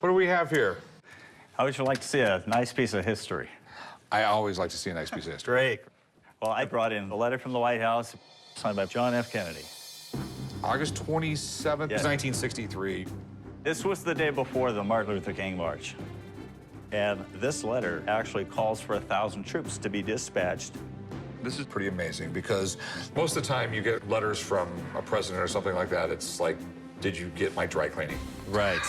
What do we have here? How would you like to see a nice piece of history? I always like to see a nice piece of history. Great. Well, I brought in a letter from the White House signed by John F. Kennedy. August 27th, Yes. 1963. This was the day before the Martin Luther King March. And this letter actually calls for 1,000 troops to be dispatched. This is pretty amazing because most of the time you get letters from a president or something like that. It's like, did you get my dry cleaning? Right.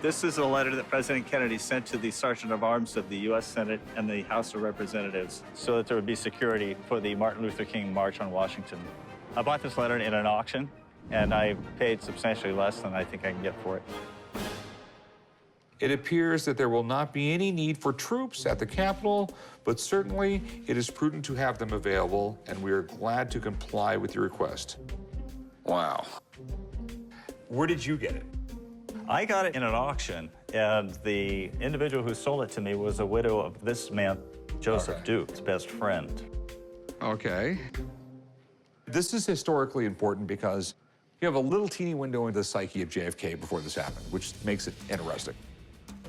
This is a letter that President Kennedy sent to the Sergeant of Arms of the U.S. Senate and the House of Representatives so that there would be security for the Martin Luther King March on Washington. I bought this letter in an auction, and I paid substantially less than I think I can get for it. It appears that there will not be any need for troops at the Capitol, but certainly it is prudent to have them available, and we are glad to comply with your request. Wow. Where did you get it? I got it in an auction, and the individual who sold it to me was a widow of this man, Joseph Okay. Duke's best friend. Okay. This is historically important because you have a little teeny window into the psyche of JFK before this happened, which makes it interesting.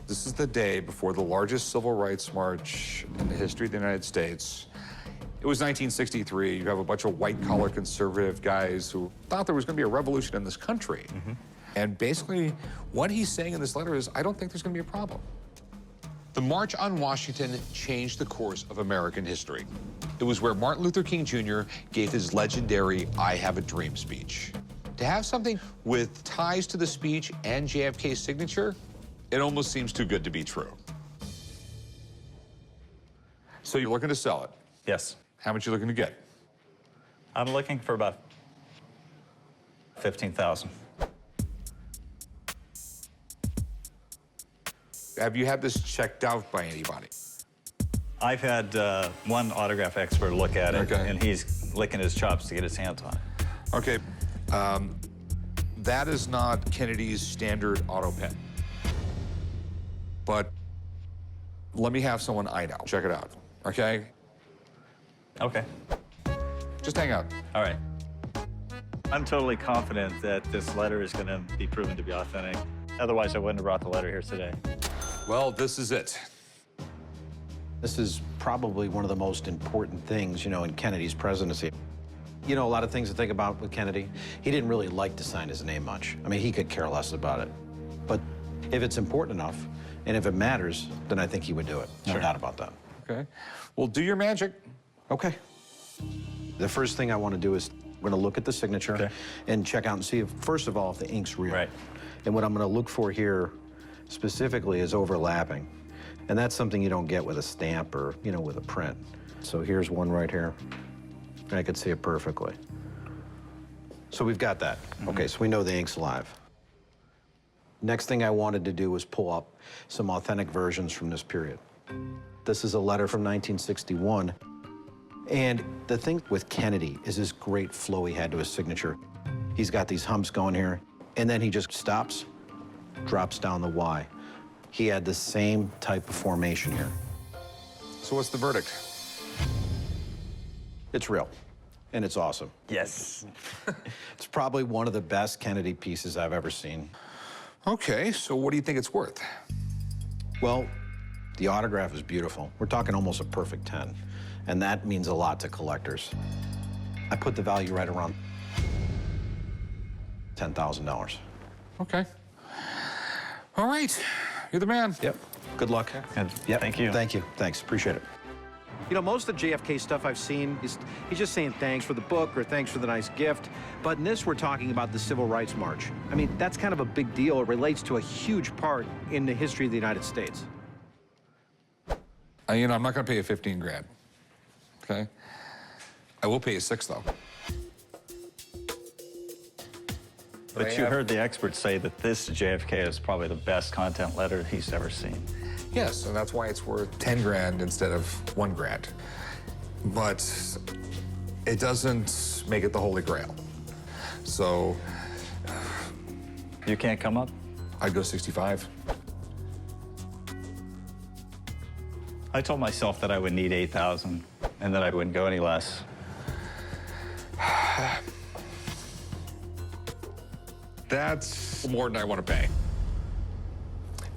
This is the day before the largest civil rights march in the history of the United States. It was 1963. You have a bunch of white-collar conservative guys who thought there was going to be a revolution in this country. And basically, what he's saying in this letter is, I don't think there's going to be a problem. The March on Washington changed the course of American history. It was where Martin Luther King Jr. gave his legendary I Have a Dream speech. To have something with ties to the speech and JFK's signature, it almost seems too good to be true. So you're looking to sell it. Yes. How much are you looking to get? I'm looking for about $15,000. Have you had this checked out by anybody? I've had one autograph expert look at it, Okay. and he's licking his chops to get his hands on it. Okay, that is not Kennedy's standard auto pen. But let me have someone I know check it out, okay? Okay. Just hang out. All right. I'm totally confident that this letter is going to be proven to be authentic. Otherwise, I wouldn't have brought the letter here today. Well, this is it. This is probably one of the most important things, in Kennedy's presidency. A lot of things to think about with Kennedy. He didn't really like to sign his name much. I mean, he could care less about it. But if it's important enough, and if it matters, then I think he would do it. No doubt about that. Okay. Well, do your magic. Okay. The first thing I want to do is we're going to look at the signature Okay. and check out and see, if, first of all, if the ink's real. Right. And what I'm going to look for here specifically is overlapping. And that's something you don't get with a stamp or, with a print. So here's one right here. And I can see it perfectly. So we've got that. Okay, so we know the ink's alive. Next thing I wanted to do was pull up some authentic versions from this period. This is a letter from 1961. And the thing with Kennedy is this great flow he had to his signature. He's got these humps going here, and then he just stops, drops down the Y. He had the same type of formation here. So what's the verdict? It's real, and it's awesome. Yes. It's probably one of the best Kennedy pieces I've ever seen. Okay, so what do you think it's worth? Well, the autograph is beautiful. We're talking almost a perfect 10, and that means a lot to collectors. I put the value right around $10,000. Okay. All right, you're the man. Yep. Good luck. Yep. Thank you. Thank you. Thanks. Appreciate it. Most of the JFK stuff I've seen is he's just saying thanks for the book or thanks for the nice gift. But in this, we're talking about the Civil Rights March. I mean, that's kind of a big deal. It relates to a huge part in the history of the United States. I'm not going to pay you 15 grand, okay? I will pay you 6, though. But you heard the experts say that this JFK is probably the best content letter he's ever seen. Yes, and that's why it's worth 10 grand instead of 1 grand. But it doesn't make it the Holy Grail. So You can't come up? I'd go 65. I told myself that I would need 8,000 and that I wouldn't go any less. That's more than I want to pay.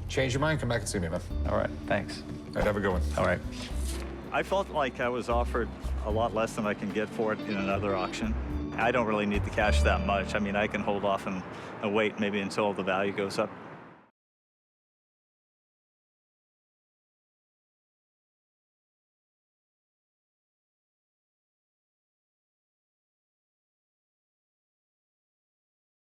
Change your mind, come back and see me, man. All right, thanks. All right, have a good one. All right. I felt like I was offered a lot less than I can get for it in another auction. I don't really need the cash that much. I mean, I can hold off and wait maybe until the value goes up.